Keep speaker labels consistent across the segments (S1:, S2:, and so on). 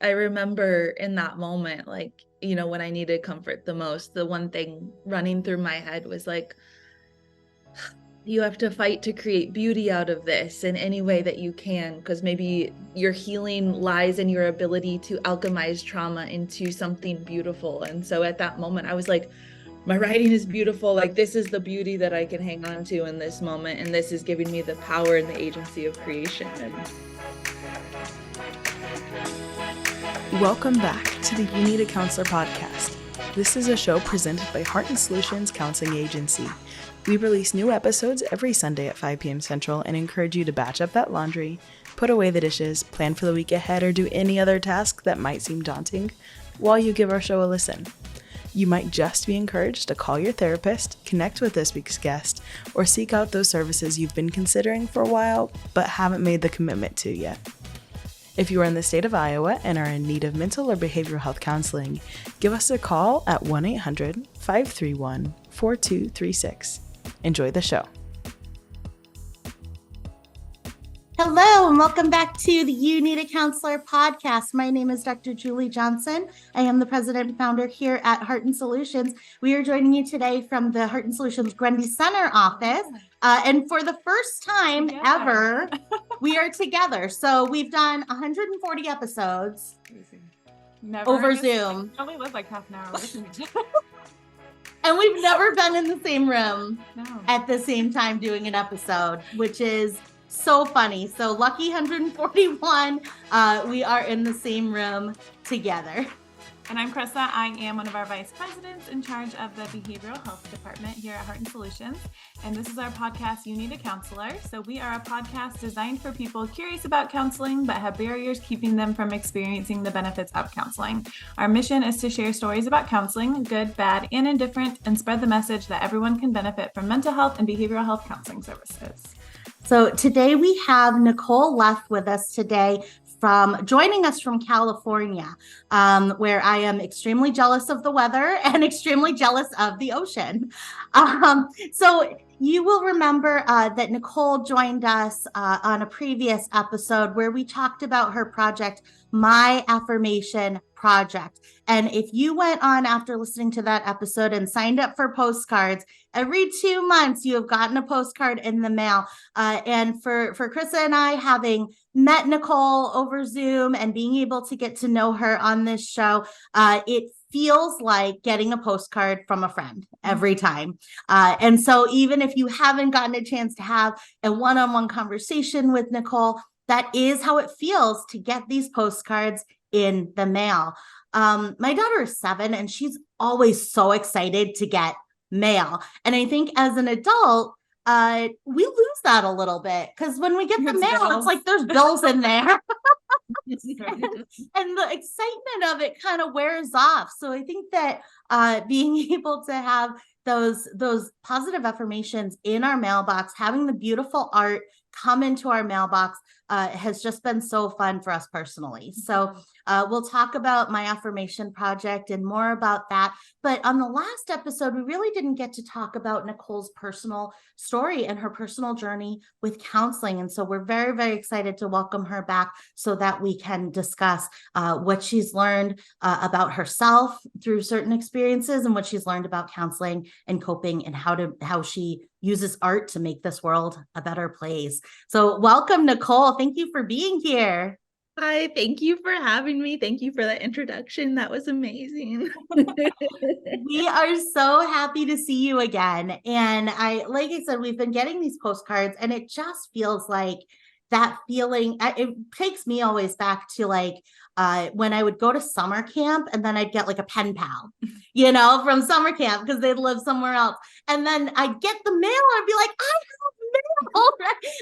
S1: I remember in that moment, like, when I needed comfort the most, the one thing running through my head was like, you have to fight to create beauty out of this in any way that you can, because maybe your healing lies in your ability to alchemize trauma into something beautiful. And so at that moment, I was like, my writing is beautiful. Like, this is the beauty that I can hang on to in this moment. And this is giving me the power and the agency of creation.
S2: Welcome back to the You Need a Counselor podcast. This is a show presented by Heart and Solutions Counseling Agency. We release new episodes every Sunday at 5 p.m. Central and encourage you to batch up that laundry, put away the dishes, plan for the week ahead, or do any other task that might seem daunting while you give our show a listen. You might just be encouraged to call your therapist, connect with this week's guest, or seek out those services you've been considering for a while but haven't made the commitment to yet. If you are in the state of Iowa and are in need of mental or behavioral health counseling, give us a call at 1-800-531-4236. Enjoy the show.
S3: Hello, and welcome back to the You Need a Counselor podcast. My name is Dr. Julie Johnson. I am the president and founder here at Heart and Solutions. We are joining you today from the Heart and Solutions Grundy Center office. And for the first time ever, we are together. So we've done 140 episodes over Zoom.
S4: Only live like half an hour away from each other.
S3: And we've never been in the same room at the same time doing an episode, which is so funny. So lucky 141, we are in the same room together.
S4: And I'm Chrissa. I am one of our vice presidents in charge of the behavioral health department here at Heart and Solutions. And this is our podcast, You Need a Counselor. So we are a podcast designed for people curious about counseling, but have barriers keeping them from experiencing the benefits of counseling. Our mission is to share stories about counseling, good, bad, and indifferent, and spread the message that everyone can benefit from mental health and behavioral health counseling services.
S3: So today we have Nicole Leth with us today, joining us from California, where I am extremely jealous of the weather and extremely jealous of the ocean. So you will remember that Nicole joined us on a previous episode where we talked about her project, My Affirmation Project. And if you went on after listening to that episode and signed up for postcards, every 2 months you have gotten a postcard in the mail. And for Chrissa and I, having met Nicole over Zoom and being able to get to know her on this show, it feels like getting a postcard from a friend every time. And so even if you haven't gotten a chance to have a one-on-one conversation with Nicole, that is how it feels to get these postcards in the mail. My daughter is 7 and she's always so excited to get mail. And I think as an adult, we lose that a little bit because when we get the mail, it's like there's bills in there. And the excitement of it kind of wears off. So I think that being able to have those positive affirmations in our mailbox, having the beautiful art come into our mailbox has just been so fun for us personally. So we'll talk about My Affirmation Project and more about that. But on the last episode, we really didn't get to talk about Nicole's personal story and her personal journey with counseling. And so we're very, very excited to welcome her back so that we can discuss what she's learned about herself through certain experiences and what she's learned about counseling and coping and how she uses art to make this world a better place. So welcome, Nicole. Thank you for being here.
S1: Hi, thank you for having me. Thank you for that introduction. That was amazing.
S3: We are so happy to see you again. And like I said, we've been getting these postcards and it just feels like that feeling. It takes me always back to when I would go to summer camp and then I'd get like a pen pal, from summer camp because they'd live somewhere else. And then I'd get the mail and I'd be like, I have mail.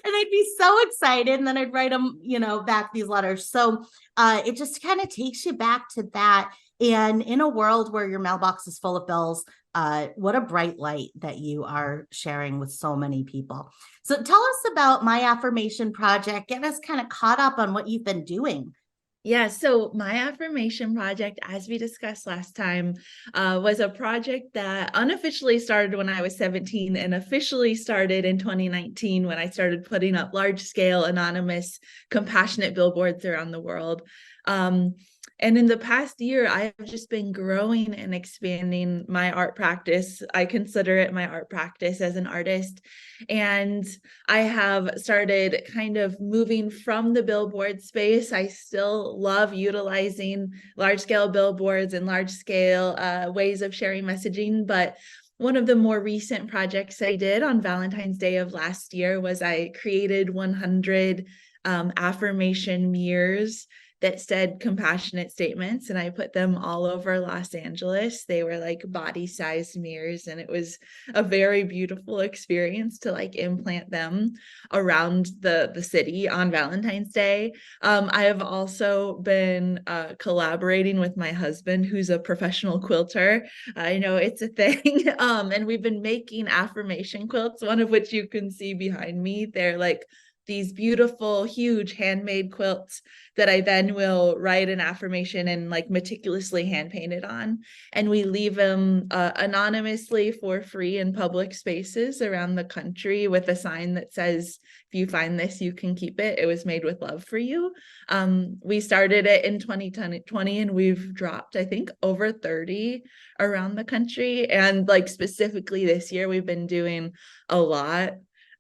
S3: And I'd be so excited. And then I'd write them, back these letters. So it just kind of takes you back to that. And in a world where your mailbox is full of bills, what a bright light that you are sharing with so many people. So tell us about My Affirmation Project. Get us kind of caught up on what you've been doing.
S1: Yeah, so My Affirmation Project, as we discussed last time, was a project that unofficially started when I was 17 and officially started in 2019 when I started putting up large-scale, anonymous, compassionate billboards around the world. And in the past year, I have just been growing and expanding my art practice. I consider it my art practice as an artist. And I have started kind of moving from the billboard space. I still love utilizing large scale billboards and large scale ways of sharing messaging. But one of the more recent projects I did on Valentine's Day of last year was I created 100 affirmation mirrors that said compassionate statements, and I put them all over Los Angeles. They were like body-sized mirrors, and it was a very beautiful experience to like implant them around the city on Valentine's Day. I have also been collaborating with my husband, who's a professional quilter. I know it's a thing. And we've been making affirmation quilts, one of which you can see behind me. They're like these beautiful, huge handmade quilts that I then will write an affirmation and like meticulously hand paint it on. And we leave them anonymously for free in public spaces around the country with a sign that says, if you find this, you can keep it. It was made with love for you. We started it in 2020 and we've dropped, I think, over 30 around the country. And like specifically this year, we've been doing a lot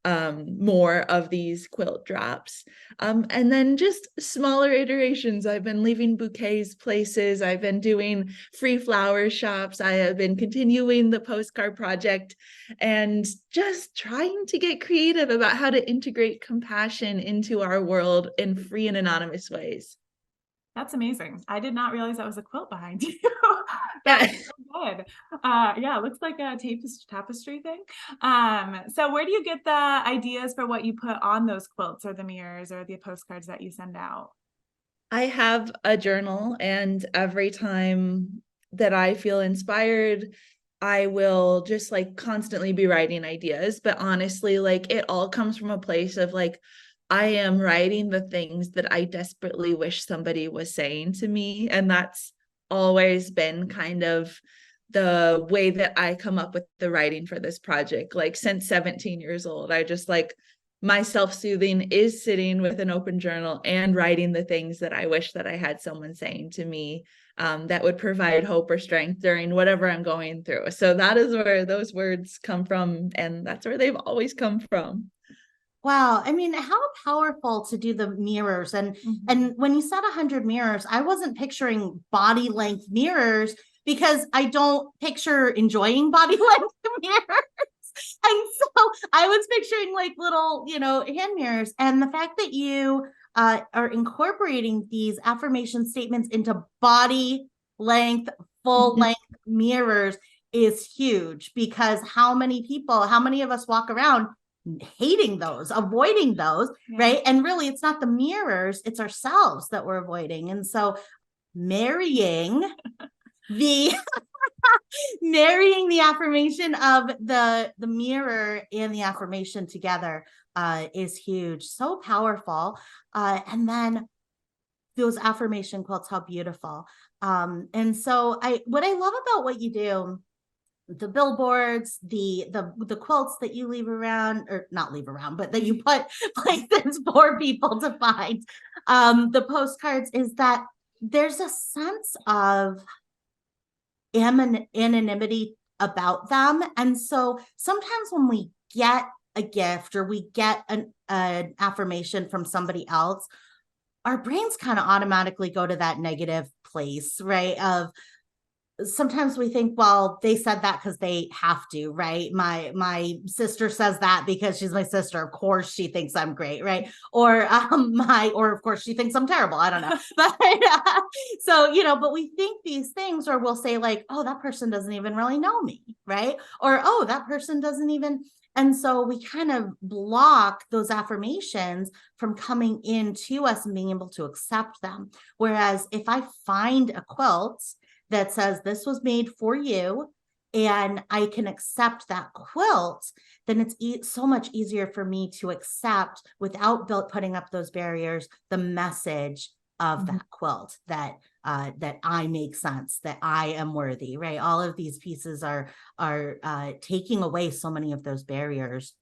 S1: more of these quilt drops. And then just smaller iterations. I've been leaving bouquets places. I've been doing free flower shops. I have been continuing the postcard project and just trying to get creative about how to integrate compassion into our world in free and anonymous ways.
S4: That's amazing. I did not realize that was a quilt behind you.
S1: Yeah.
S4: That's so good. Yeah, it looks like a tapestry thing. So where do you get the ideas for what you put on those quilts or the mirrors or the postcards that you send out?
S1: I have a journal, and every time that I feel inspired, I will just like constantly be writing ideas. But honestly, like it all comes from a place of like, I am writing the things that I desperately wish somebody was saying to me. And that's always been kind of the way that I come up with the writing for this project. Like since 17 years old, I just like my self-soothing is sitting with an open journal and writing the things that I wish that I had someone saying to me that would provide hope or strength during whatever I'm going through. So that is where those words come from. And that's where they've always come from.
S3: Wow. I mean, how powerful to do the mirrors. And when you said 100 mirrors, I wasn't picturing body length mirrors because I don't picture enjoying body length mirrors. And so I was picturing like little, hand mirrors. And the fact that you are incorporating these affirmation statements into body length, full length mirrors is huge, because how many of us walk around hating those, avoiding those, right? And really, it's not the mirrors, it's ourselves that we're avoiding. And so marrying the affirmation of the mirror and the affirmation together is huge, so powerful. And then those affirmation quilts, how beautiful. And so what I love about what you do, the billboards, the quilts that you leave around, or not leave around, but that you put places for people to find, the postcards, is that there's a sense of anonymity about them. And so sometimes when we get a gift or we get an affirmation from somebody else, our brains kind of automatically go to that negative place, right? Of sometimes we think, well, they said that because they have to, right? My sister says that because she's my sister. Of course, she thinks I'm great, right? Or of course she thinks I'm terrible. I don't know, but so but we think these things, or we'll say like, oh, that person doesn't even really know me, right? Or oh, that person doesn't even. And so we kind of block those affirmations from coming into us and being able to accept them. Whereas if I find a quilt that says this was made for you, and I can accept that quilt, then it's so much easier for me to accept, without putting up those barriers, the message of that quilt, that I make sense, that I am worthy, right? All of these pieces are taking away so many of those barriers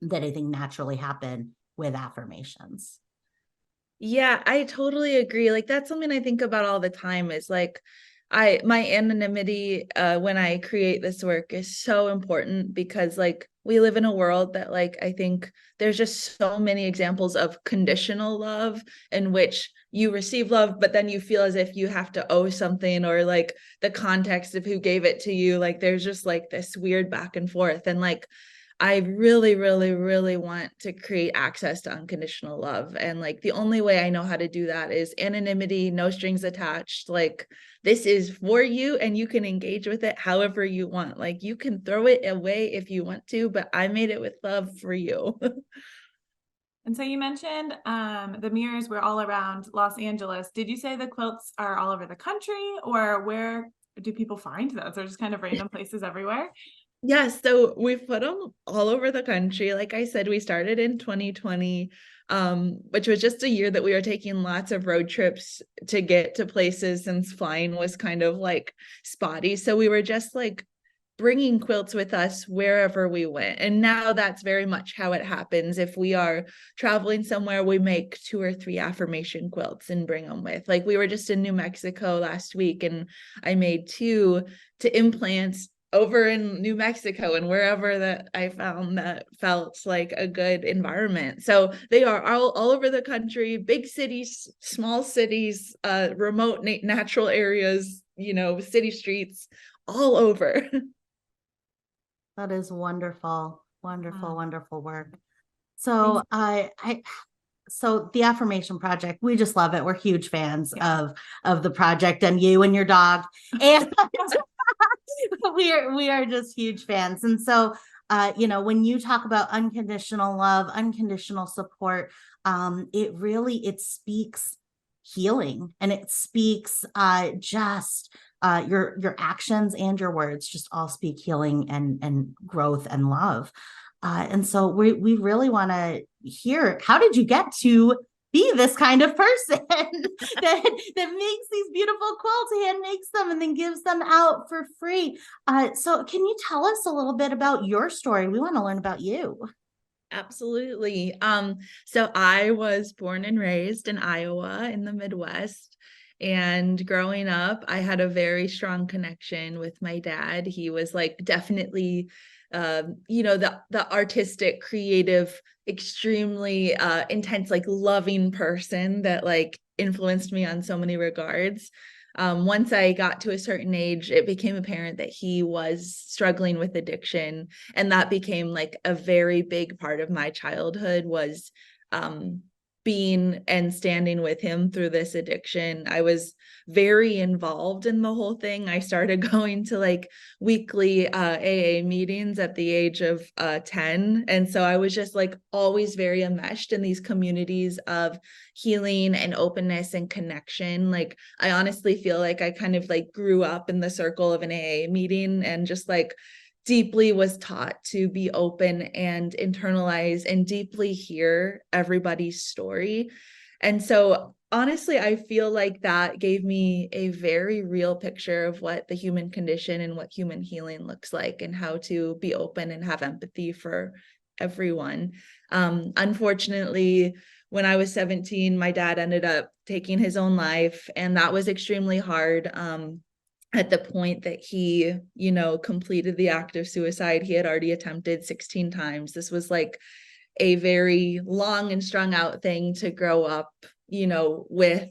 S3: that I think naturally happen with affirmations.
S1: Yeah, I totally agree. Like that's something I think about all the time is like my anonymity when I create this work is so important because like we live in a world that like I think there's just so many examples of conditional love in which you receive love but then you feel as if you have to owe something or like the context of who gave it to you, like there's just like this weird back and forth and like I really, really, really want to create access to unconditional love. And like the only way I know how to do that is anonymity, no strings attached. Like this is for you and you can engage with it however you want. Like you can throw it away if you want to, but I made it with love for you.
S4: And so you mentioned the mirrors were all around Los Angeles. Did you say the quilts are all over the country, or where do people find those? They're just kind of random places everywhere.
S1: Yes, so we've put them all over the country. Like I said, we started in 2020, which was just a year that we were taking lots of road trips to get to places since flying was kind of like spotty. So we were just like bringing quilts with us wherever we went. And now that's very much how it happens. If we are traveling somewhere, we make 2 or 3 affirmation quilts and bring them with. Like we were just in New Mexico last week and I made 2 to implants over in New Mexico and wherever that I found that felt like a good environment. So they are all over the country, big cities, small cities, remote natural areas, city streets, all over.
S3: That is wonderful, wonderful,
S4: Wow.
S3: wonderful work.
S4: Thanks.
S3: So so the Affirmation Project, we just love it. We're huge fans
S4: Yeah.
S3: of the project and you and your dog. And we are just huge fans. And so when you talk about unconditional love, unconditional support, it speaks healing, and it speaks just your actions and your words just all speak healing and growth and love. And so we really want to hear, how did you get to be this kind of person that makes these beautiful quilts, hand makes them, and then gives them out for free? So can you tell us a little bit about your story? We want to learn about you.
S1: Absolutely. So I was born and raised in Iowa in the Midwest. And growing up, I had a very strong connection with my dad. He was like definitely the artistic, creative, extremely intense, like loving person that like influenced me on so many regards. Once I got to a certain age, it became apparent that he was struggling with addiction, and that became like a very big part of my childhood was being and standing with him through this addiction. I was very involved in the whole thing. I started going to like weekly AA meetings at the age of 10. And so I was just like always very enmeshed in these communities of healing and openness and connection. Like I honestly feel like I kind of like grew up in the circle of an AA meeting and just like deeply was taught to be open and internalize and deeply hear everybody's story. And so honestly, I feel like that gave me a very real picture of what the human condition and what human healing looks like and how to be open and have empathy for everyone. Unfortunately, when I was 17, my dad ended up taking his own life, and that was extremely hard. At the point that he, completed the act of suicide, he had already attempted 16 times. This was like a very long and strung out thing to grow up, with.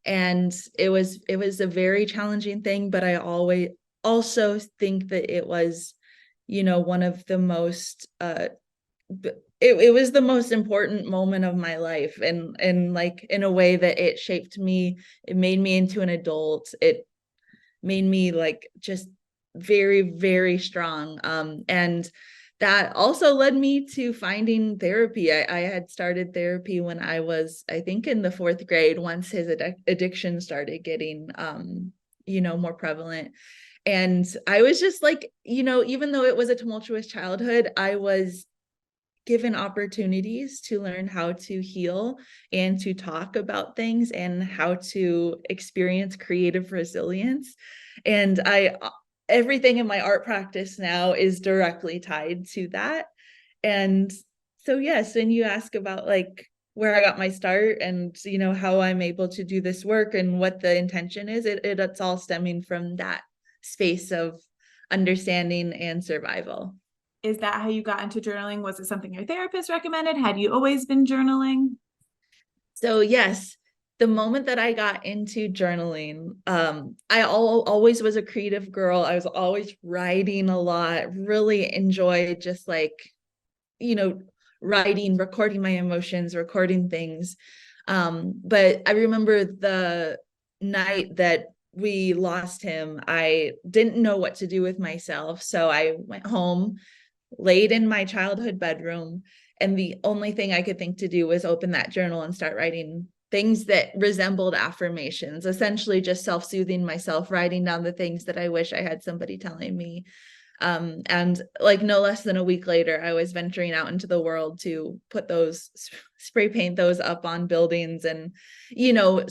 S1: And it was a very challenging thing, but I always also think that it was, one of the most it was the most important moment of my life, and like in a way that it shaped me. It made me into an adult. It made me like just very, very strong. And that also led me to finding therapy. I had started therapy when I was, I think, in the 4th grade, once his addiction started getting, more prevalent. And I was just like, even though it was a tumultuous childhood, I was given opportunities to learn how to heal and to talk about things and how to experience creative resilience. And everything in my art practice now is directly tied to that. And so, yes, when you ask about like where I got my start and, how I'm able to do this work and what the intention is, it's all stemming from that space of understanding and survival.
S4: Is that how you got into journaling? Was it something your therapist recommended? Had you always been journaling?
S1: So yes, the moment that I got into journaling, I always was a creative girl. I was always writing a lot, really enjoyed just like, you know, writing, recording my emotions, recording things. But I remember the night that we lost him, I didn't know what to do with myself. So I went home, laid in my childhood bedroom, and the only thing I could think to do was open that journal and start writing things that resembled affirmations, essentially just self-soothing myself, writing down the things that I wish I had somebody telling me. And like no less than a week later, I was venturing out into the world to put those, spray paint those up on buildings and,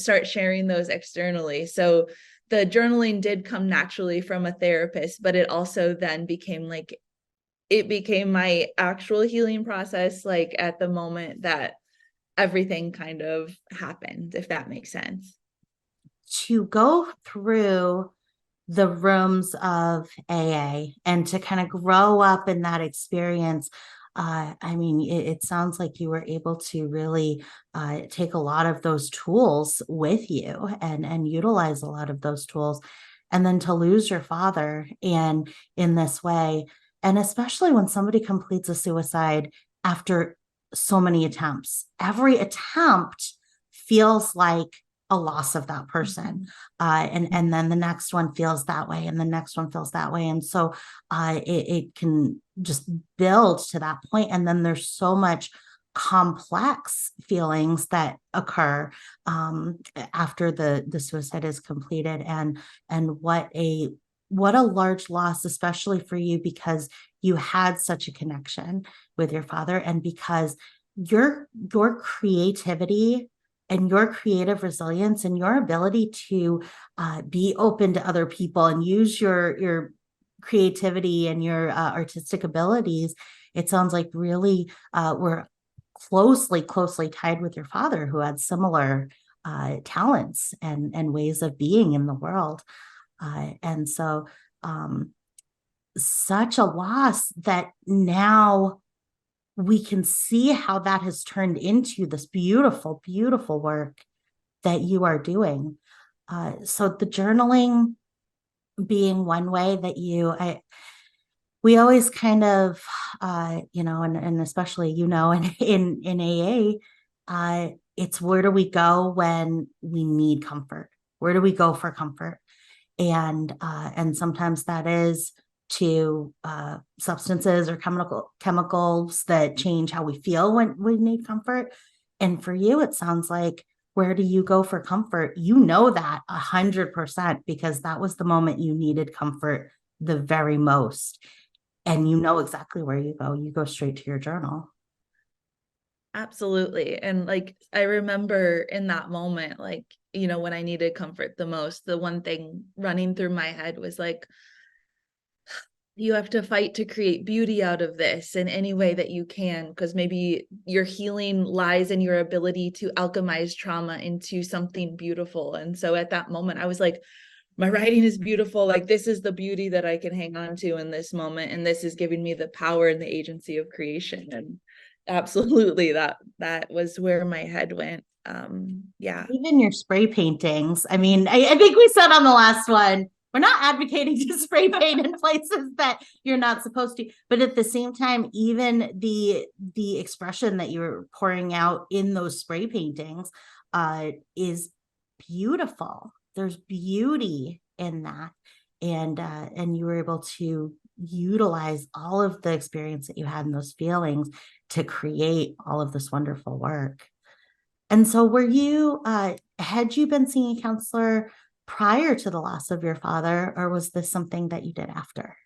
S1: start sharing those externally. So the journaling did come naturally from a therapist, but it also then became it became my actual healing process, like at the moment that everything kind of happened, if that makes sense.
S3: To go through the rooms of AA and to kind of grow up in that experience, I mean, it sounds like you were able to really take a lot of those tools with you and utilize a lot of those tools. And then to lose your father and in this way, and especially when somebody completes a suicide after so many attempts, every attempt feels like a loss of that person. And then the next one feels that way, and the next one feels that way. And so it can just build to that point. And then there's so much complex feelings that occur after the suicide is completed. And what a large loss, especially for you, because you had such a connection with your father, and because your creativity and your creative resilience and your ability to be open to other people and use your creativity and your artistic abilities, it sounds like really were closely tied with your father, who had similar talents and ways of being in the world. And so such a loss that now we can see how that has turned into this beautiful, beautiful work that you are doing. So the journaling being one way that we always kind of, and especially, in AA, it's where do we go when we need comfort? Where do we go for comfort? And sometimes that is to substances or chemicals that change how we feel when we need comfort. And for you, it sounds like, where do you go for comfort? You know that 100%, because that was the moment you needed comfort the very most. And you know exactly where you go. You go straight to your journal.
S1: Absolutely. And like, I remember in that moment, like, when I needed comfort the most, the one thing running through my head was like, you have to fight to create beauty out of this in any way that you can, because maybe your healing lies in your ability to alchemize trauma into something beautiful. And so at that moment, I was like, my writing is beautiful. Like, this is the beauty that I can hang on to in this moment. And this is giving me the power and the agency of creation. And absolutely, that was where my head went. Yeah.
S3: Even your spray paintings. I mean, I think we said on the last one, we're not advocating to spray paint in places that you're not supposed to, but at the same time, even the expression that you're pouring out in those spray paintings is beautiful. There's beauty in that, and you were able to utilize all of the experience that you had in those feelings to create all of this wonderful work. And so had you been seeing a counselor prior to the loss of your father, or was this something that you did after?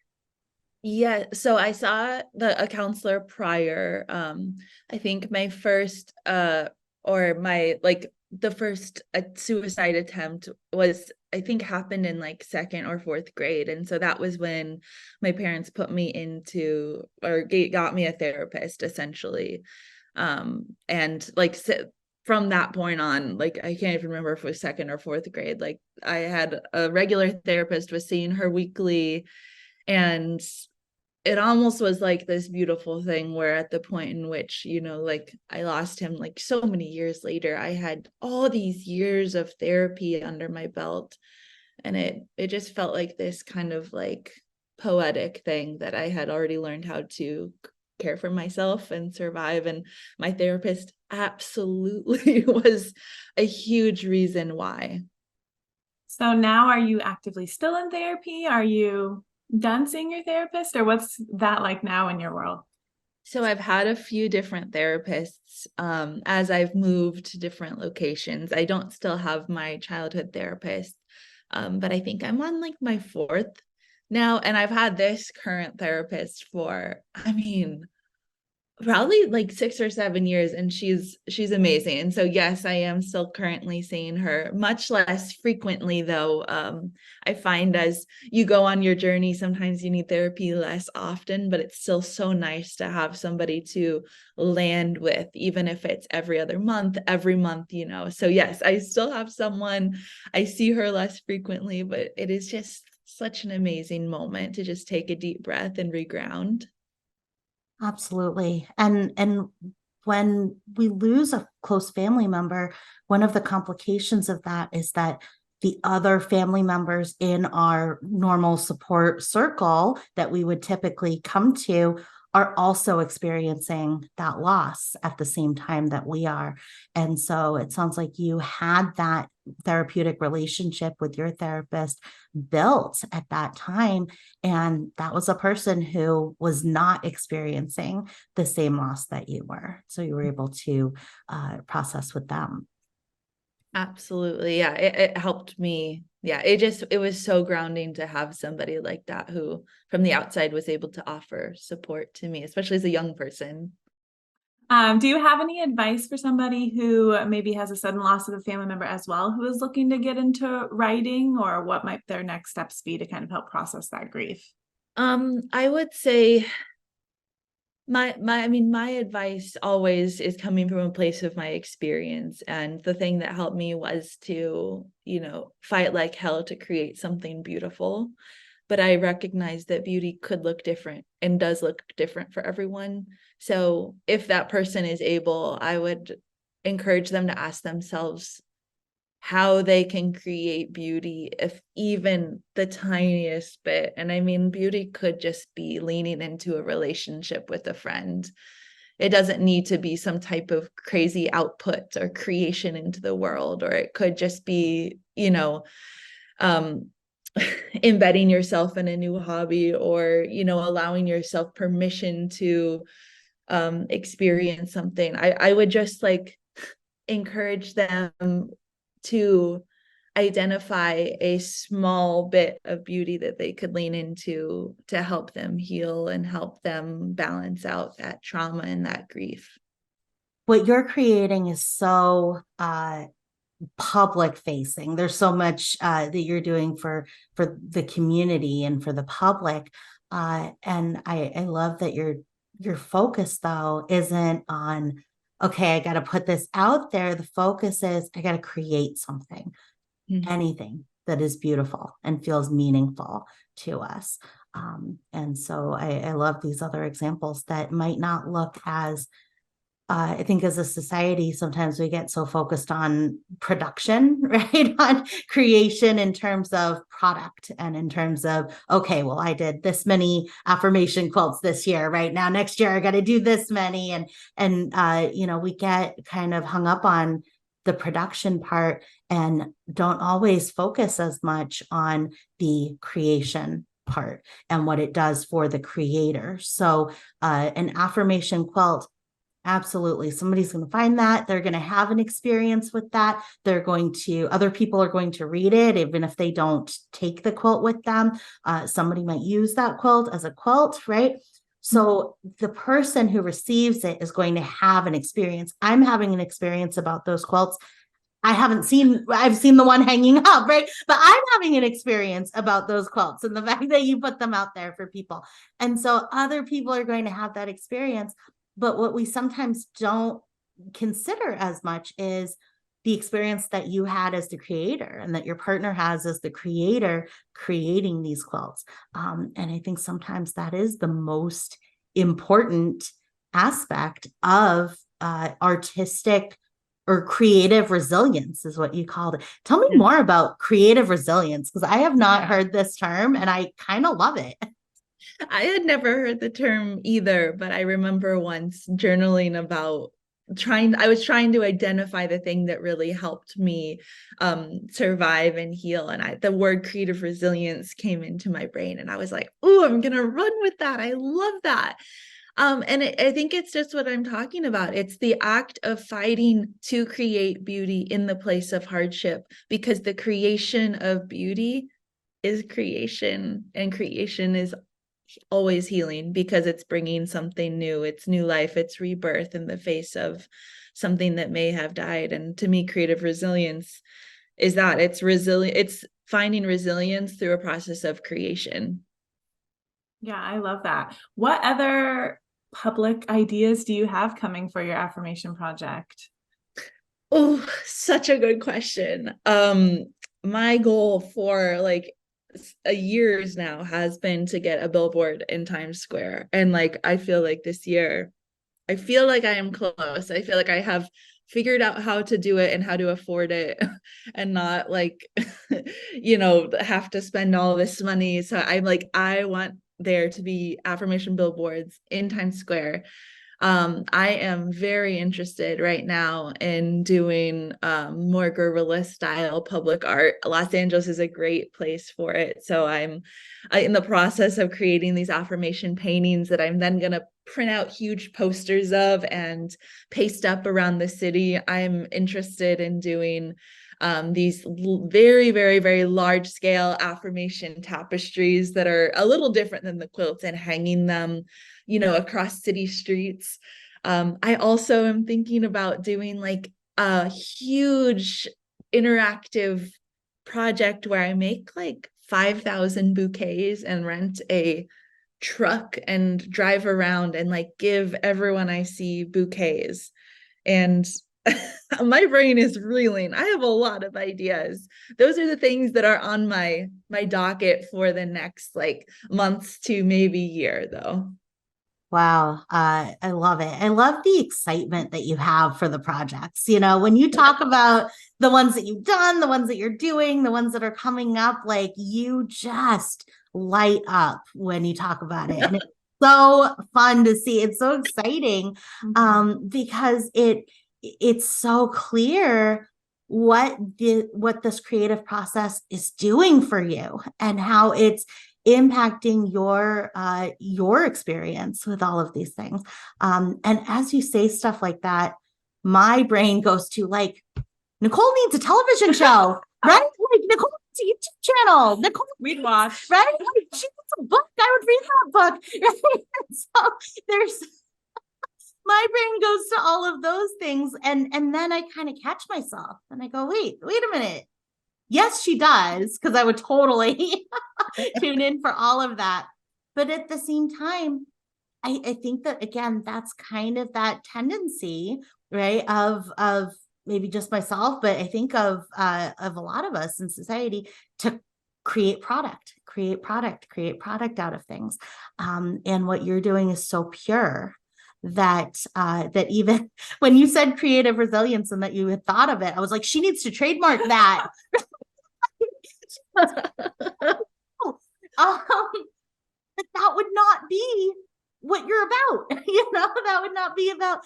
S1: Yeah, so I saw a counselor prior. I think my first or my like the first suicide attempt was, I think, happened in like second or fourth grade. And so that was when my parents put me into, or got me a therapist, essentially. And like from that point on, like I can't even remember if it was second or fourth grade, like I had a regular therapist, was seeing her weekly, and it almost was like this beautiful thing where at the point in which, you know, like I lost him like so many years later, I had all these years of therapy under my belt, and it just felt like this kind of like poetic thing that I had already learned how to care for myself and survive. And my therapist absolutely was a huge reason why.
S4: So now are you actively still in therapy? Are you done seeing your therapist, or what's that like now in your world?
S1: So I've had a few different therapists as I've moved to different locations. I don't still have my childhood therapist, but I think I'm on like my fourth now. And I've had this current therapist for, I mean, probably like 6 or 7 years, and she's amazing. And so yes, I am still currently seeing her, much less frequently though. I find as you go on your journey, sometimes you need therapy less often, but it's still so nice to have somebody to land with, even if it's every other month, every month, you know. So yes, I still have someone. I see her less frequently, but it is just such an amazing moment to just take a deep breath and reground.
S3: Absolutely. And when we lose a close family member, one of the complications of that is that the other family members in our normal support circle that we would typically come to are also experiencing that loss at the same time that we are. And so it sounds like you had that therapeutic relationship with your therapist built at that time. And that was a person who was not experiencing the same loss that you were. So you were able to process with them.
S1: Absolutely. Yeah. It helped me. Yeah. It was so grounding to have somebody like that who from the outside was able to offer support to me, especially as a young person.
S4: Do you have any advice for somebody who maybe has a sudden loss of a family member as well, who is looking to get into writing, or what might their next steps be to kind of help process that grief?
S1: I would say my advice always is coming from a place of my experience. And the thing that helped me was to, you know, fight like hell to create something beautiful. But I recognize that beauty could look different and does look different for everyone. So if that person is able, I would encourage them to ask themselves how they can create beauty, if even the tiniest bit. And I mean, beauty could just be leaning into a relationship with a friend. It doesn't need to be some type of crazy output or creation into the world, or it could just be, you know, um, embedding yourself in a new hobby, or, you know, allowing yourself permission to experience something. I would just like encourage them to identify a small bit of beauty that they could lean into to help them heal and help them balance out that trauma and that grief.
S3: What you're creating is so public facing. There's so much that you're doing for the community and for the public. And I love that your focus though isn't on, okay, I got to put this out there. The focus is I got to create something, anything that is beautiful and feels meaningful to us. And so I love these other examples that might not look as I think as a society, sometimes we get so focused on production, right? On creation in terms of product and in terms of, okay, well, I did this many affirmation quilts this year, right? Now, next year, I got to do this many. You know, we get kind of hung up on the production part and don't always focus as much on the creation part and what it does for the creator. So an affirmation quilt, absolutely. Somebody's going to find that. They're going to have an experience with that. Other people are going to read it, even if they don't take the quilt with them. Somebody might use that quilt as a quilt, right? So the person who receives it is going to have an experience. I'm having an experience about those quilts. I've seen the one hanging up, right? But I'm having an experience about those quilts and the fact that you put them out there for people. And so other people are going to have that experience. But what we sometimes don't consider as much is the experience that you had as the creator and that your partner has as the creator creating these quilts. And I think sometimes that is the most important aspect of artistic or creative resilience is what you called it. Tell me more about creative resilience, because I have not heard this term and I kind of love it.
S1: I had never heard the term either, but I remember once journaling about I was trying to identify the thing that really helped me survive and heal. And the word creative resilience came into my brain and I was like, oh, I'm going to run with that. I love that. I think it's just what I'm talking about. It's the act of fighting to create beauty in the place of hardship, because the creation of beauty is creation, and creation is always healing because it's bringing something new. It's new life, it's rebirth in the face of something that may have died. And to me, creative resilience is that it's resilient. It's finding resilience through a process of creation.
S4: Yeah, I love that. What other public ideas do you have coming for your affirmation project?
S1: Oh, such a good question. My goal for like a years now has been to get a billboard in Times Square. And like I feel like this year, I feel like I am close. I feel like I have figured out how to do it and how to afford it and not like have to spend all this money. So I'm like, I want there to be affirmation billboards in Times Square. I am very interested right now in doing more guerrilla style public art. Los Angeles is a great place for it. So I'm in the process of creating these affirmation paintings that I'm then going to print out huge posters of and paste up around the city. I'm interested in doing these very, very, very large scale affirmation tapestries that are a little different than the quilts, and hanging them across city streets. I also am thinking about doing like a huge interactive project where I make like 5,000 bouquets and rent a truck and drive around and like give everyone I see bouquets. And my brain is reeling. I have a lot of ideas. Those are the things that are on my docket for the next like months to maybe year though.
S3: Wow, I love it. I love the excitement that you have for the projects. When you talk about the ones that you've done, the ones that you're doing, the ones that are coming up, like you just light up when you talk about it. And it's so fun to see. It's so exciting because it's so clear what this creative process is doing for you and how it's impacting your experience with all of these things. And as you say stuff like that, my brain goes to like, Nicole needs a television show, right? Like Nicole needs a YouTube channel. Nicole,
S4: we'd watch,
S3: right? Like, she needs a book. I would read that book. Right? So there's my brain goes to all of those things, and then I kind of catch myself and I go, wait a minute. Yes, she does, because I would totally tune in for all of that. But at the same time, I think that, again, that's kind of that tendency, right, of maybe just myself, but I think of a lot of us in society to create product out of things. And what you're doing is so pure that even when you said creative resilience and that you had thought of it, I was like, she needs to trademark that. But that would not be what you're about. That would not be about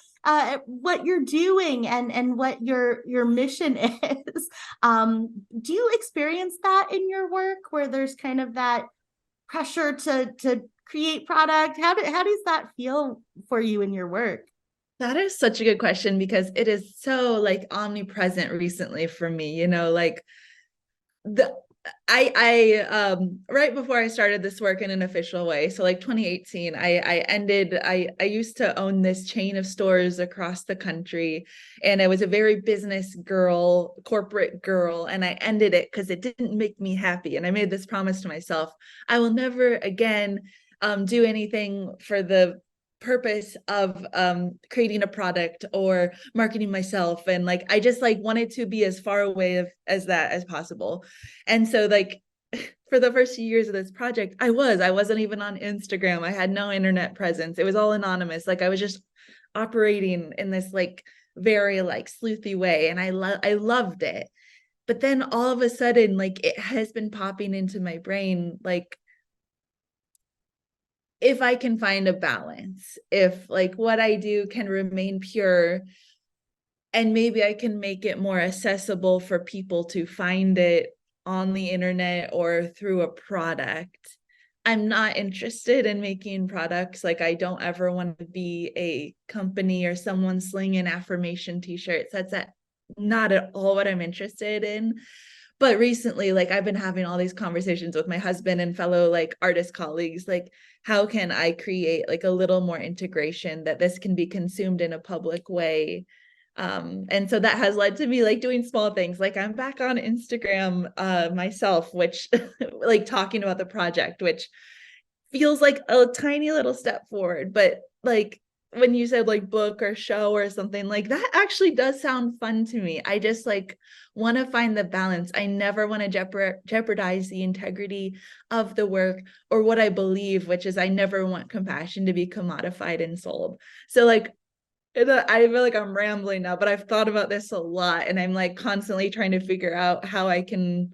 S3: what you're doing and what your mission is. Do you experience that in your work where there's kind of that pressure to create product? How does that feel for you in your work?
S1: That is such a good question, because it is so like omnipresent recently for me, like I right before I started this work in an official way, so like 2018, I used to own this chain of stores across the country, and I was a very business girl, corporate girl, and I ended it because it didn't make me happy. And I made this promise to myself, I will never again do anything for the purpose of creating a product or marketing myself, and like I just like wanted to be as far away as that as possible. And so like for the first few years of this project, I wasn't even on Instagram. I had no internet presence. It was all anonymous. Like I was just operating in this like very like sleuthy way, and I loved it. But then all of a sudden, like it has been popping into my brain, like if I can find a balance, if like what I do can remain pure, and maybe I can make it more accessible for people to find it on the internet or through a product. I'm not interested in making products. Like I don't ever want to be a company or someone slinging affirmation t-shirts. That's not at all what I'm interested in. But recently, like I've been having all these conversations with my husband and fellow like artist colleagues, like how can I create like a little more integration that this can be consumed in a public way. And so that has led to me like doing small things. Like I'm back on Instagram myself, which like talking about the project, which feels like a tiny little step forward. But like when you said like book or show or something, like that actually does sound fun to me. I just like want to find the balance. I never want to jeopardize the integrity of the work or what I believe, which is I never want compassion to be commodified and sold. So like I feel like I'm rambling now, but I've thought about this a lot, and I'm like constantly trying to figure out how I can,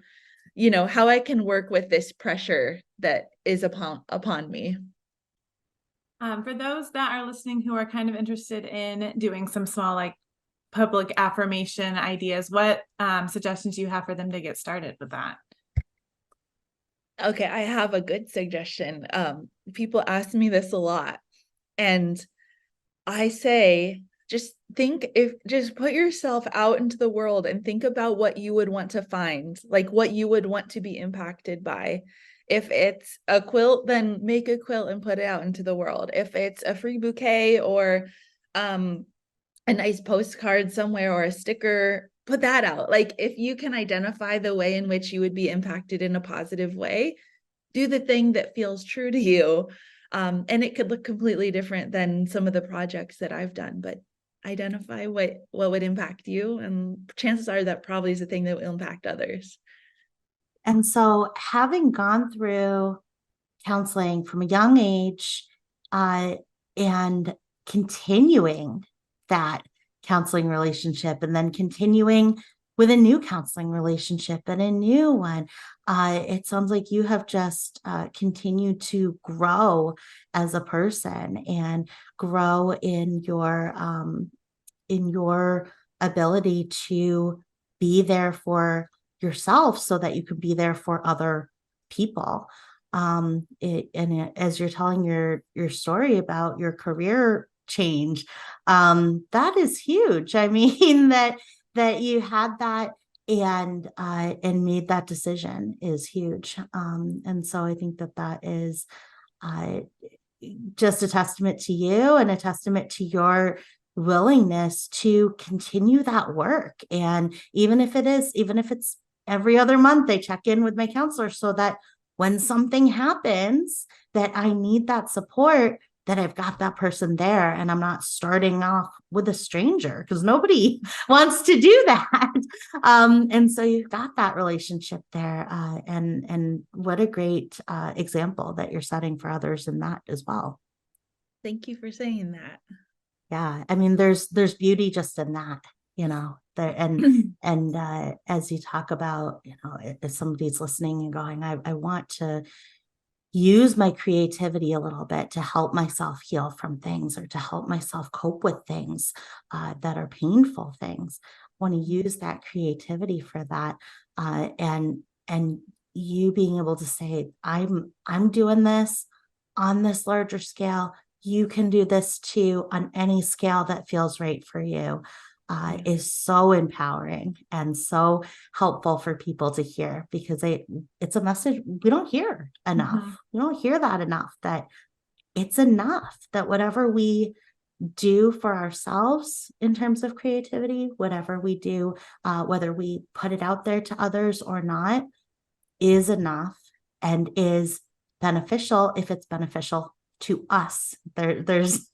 S1: how I can work with this pressure that is upon me.
S4: For those that are listening who are kind of interested in doing some small like public affirmation ideas, what suggestions do you have for them to get started with that?
S1: Okay, I have a good suggestion. People ask me this a lot, and I say, just put yourself out into the world and think about what you would want to find, like what you would want to be impacted by. If it's a quilt, then make a quilt and put it out into the world. If it's a free bouquet or a nice postcard somewhere or a sticker, put that out. Like if you can identify the way in which you would be impacted in a positive way, do the thing that feels true to you. And it could look completely different than some of the projects that I've done, but identify what would impact you. And chances are that probably is the thing that will impact others.
S3: And so, having gone through counseling from a young age and continuing that counseling relationship, and then continuing with a new counseling relationship and a new one, it sounds like you have just continued to grow as a person and grow in your ability to be there for yourself so that you could be there for other people. As you're telling your story about your career change, that is huge. I mean, that you had that and made that decision is huge. And so I think that is just a testament to you and a testament to your willingness to continue that work. And even if it's every other month, they check in with my counselor so that when something happens that I need that support, that I've got that person there and I'm not starting off with a stranger, because nobody wants to do that. And so you've got that relationship there. And what a great example that you're setting for others in that as well.
S1: Thank you for saying that.
S3: Yeah. I mean, there's beauty just in that, there, and as you talk about, if somebody's listening and going, I want to use my creativity a little bit to help myself heal from things or to help myself cope with things that are painful things. I want to use that creativity for that. And you being able to say, I'm doing this on this larger scale. You can do this too on any scale that feels right for you. Is so empowering and so helpful for people to hear, because it's a message we don't hear enough. Mm-hmm. We don't hear that enough, that it's enough, that whatever we do for ourselves in terms of creativity, whatever we do, whether we put it out there to others or not, is enough and is beneficial if it's beneficial to us. There's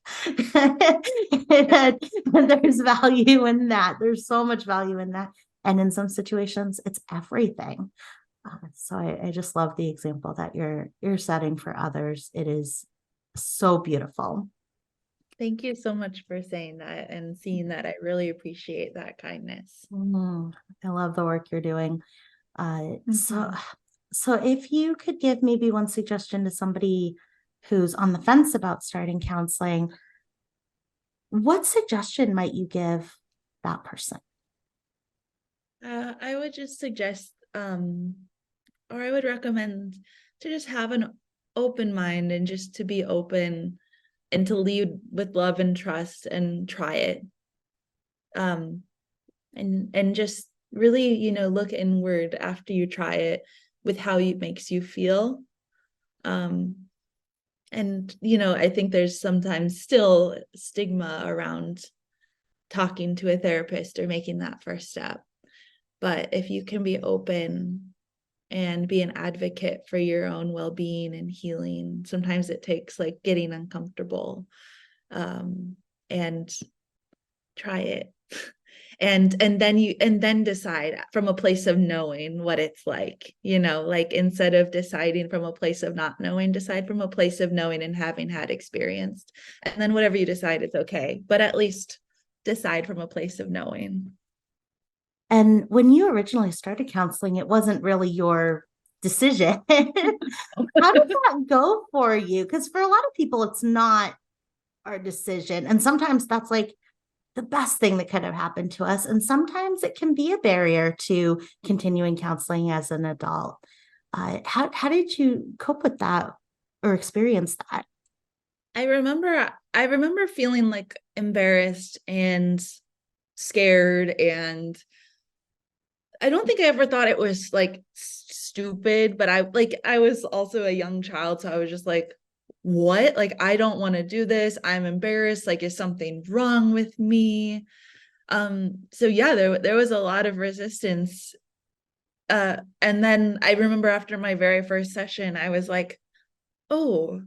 S3: there's value in that. There's so much value in that. And in some situations, it's everything. So I just love the example that you're setting for others. It is so beautiful.
S1: Thank you so much for saying that and seeing that. I really appreciate that kindness.
S3: I love the work you're doing. So if you could give maybe one suggestion to somebody who's on the fence about starting counseling, what suggestion might you give that person?
S1: I would just suggest, or I would recommend to just have an open mind and just to be open and to lead with love and trust and try it. And just really, look inward after you try it with how it makes you feel. And, I think there's sometimes still stigma around talking to a therapist or making that first step. But if you can be open and be an advocate for your own well-being and healing, sometimes it takes like getting uncomfortable, and try it. And then decide from a place of knowing what it's like, like instead of deciding from a place of not knowing, decide from a place of knowing and having had experienced. And then whatever you decide is okay, but at least decide from a place of knowing.
S3: And when you originally started counseling, it wasn't really your decision. How did that go for you? Because for a lot of people, it's not our decision. And sometimes that's like the best thing that could have happened to us. And sometimes it can be a barrier to continuing counseling as an adult. How did you cope with that or experience that?
S1: I remember feeling like embarrassed and scared, and I don't think I ever thought it was like stupid, but I was also a young child, so I was just like, what? Like, I don't want to do this. I'm embarrassed. Like, is something wrong with me? So yeah, there was a lot of resistance. And then I remember after my very first session, I was like, oh,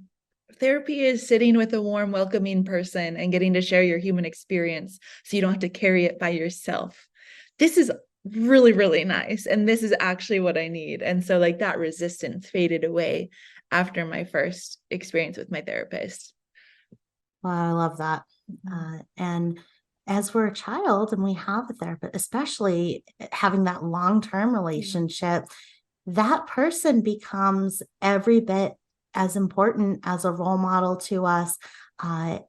S1: therapy is sitting with a warm, welcoming person and getting to share your human experience so you don't have to carry it by yourself. This is really, really nice. And this is actually what I need. And so like that resistance faded away after my first experience with my therapist.
S3: Well, I love that. And as we're a child and we have a therapist, especially having that long-term relationship, that person becomes every bit as important as a role model to us,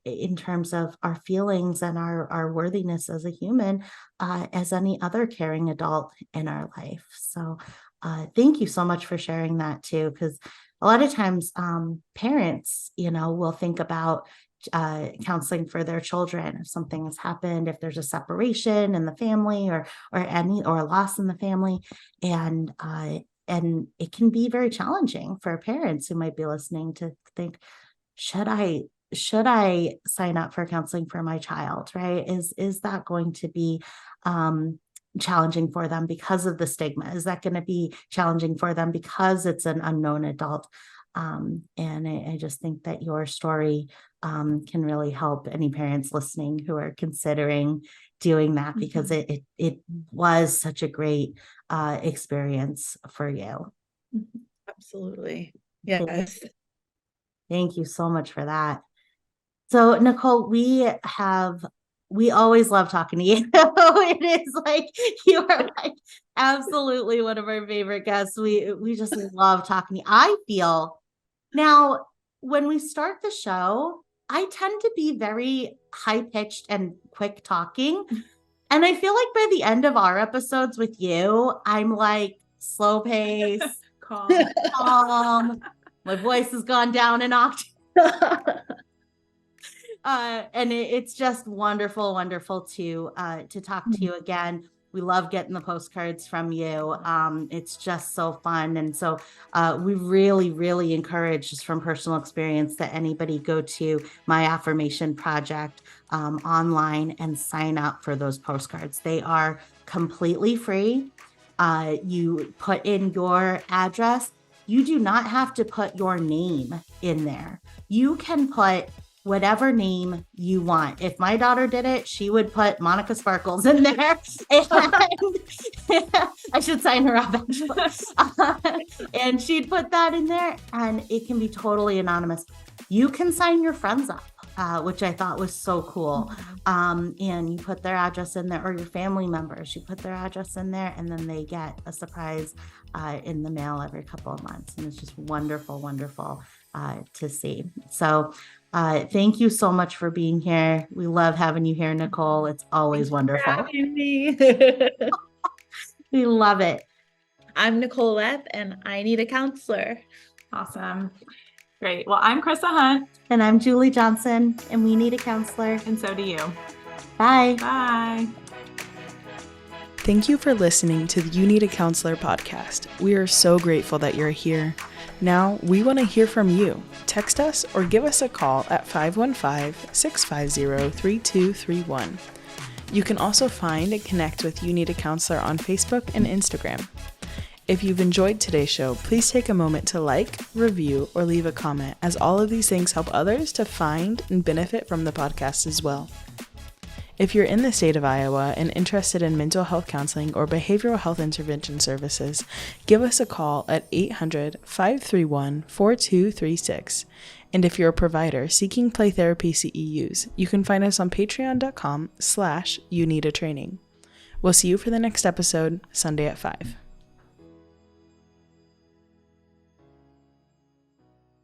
S3: in terms of our feelings and our worthiness as a human, as any other caring adult in our life. So thank you so much for sharing that too, because a lot of times parents, will think about counseling for their children if something has happened, if there's a separation in the family or a loss in the family, and it can be very challenging for parents who might be listening to think, should I sign up for counseling for my child, right? Is that going to be challenging for them because of the stigma? Is that going to be challenging for them because it's an unknown adult? And I just think that your story can really help any parents listening who are considering doing that, because it was such a great experience for you.
S1: Absolutely. Yes.
S3: Thank you so much for that. So Nicole, we always love talking to you. It is like you are like absolutely one of our favorite guests. We just love talking to you. I feel now when we start the show, I tend to be very high-pitched and quick talking. And I feel like by the end of our episodes with you, I'm like slow pace, calm. My voice has gone down an octave. And it's just wonderful to talk to you again. We love getting the postcards from you. It's just so fun. And so we really, really encourage, just from personal experience, that anybody go to my Affirmation Project online and sign up for those postcards. They are completely free. You put in your address, you do not have to put your name in there. You can put whatever name you want. If my daughter did it, she would put Monica Sparkles in there. And I should sign her up, actually. And she'd put that in there, and it can be totally anonymous. You can sign your friends up, which I thought was so cool. And you put their address in there, or your family members, you put their address in there, and then they get a surprise in the mail every couple of months. And it's just wonderful, wonderful to see. So thank you so much for being here. We love having you here, Nicole. It's always wonderful.
S1: Having me.
S3: We love it.
S1: I'm Nicole Leth, and I need a counselor.
S4: Awesome. Great. Well, I'm Chrissa Hunt.
S3: And I'm Julie Johnson, and we need a counselor.
S4: And so do you.
S3: Bye.
S4: Bye.
S2: Thank you for listening to the You Need a Counselor podcast. We are so grateful that you're here. Now, we want to hear from you. Text us or give us a call at 515-650-3231. You can also find and connect with You Need a Counselor on Facebook and Instagram. If you've enjoyed today's show, please take a moment to like, review, or leave a comment, as all of these things help others to find and benefit from the podcast as well. If you're in the state of Iowa and interested in mental health counseling or behavioral health intervention services, give us a call at 800-531-4236. And if you're a provider seeking play therapy CEUs, you can find us on patreon.com/youneedatraining. We'll see you for the next episode, Sunday at 5.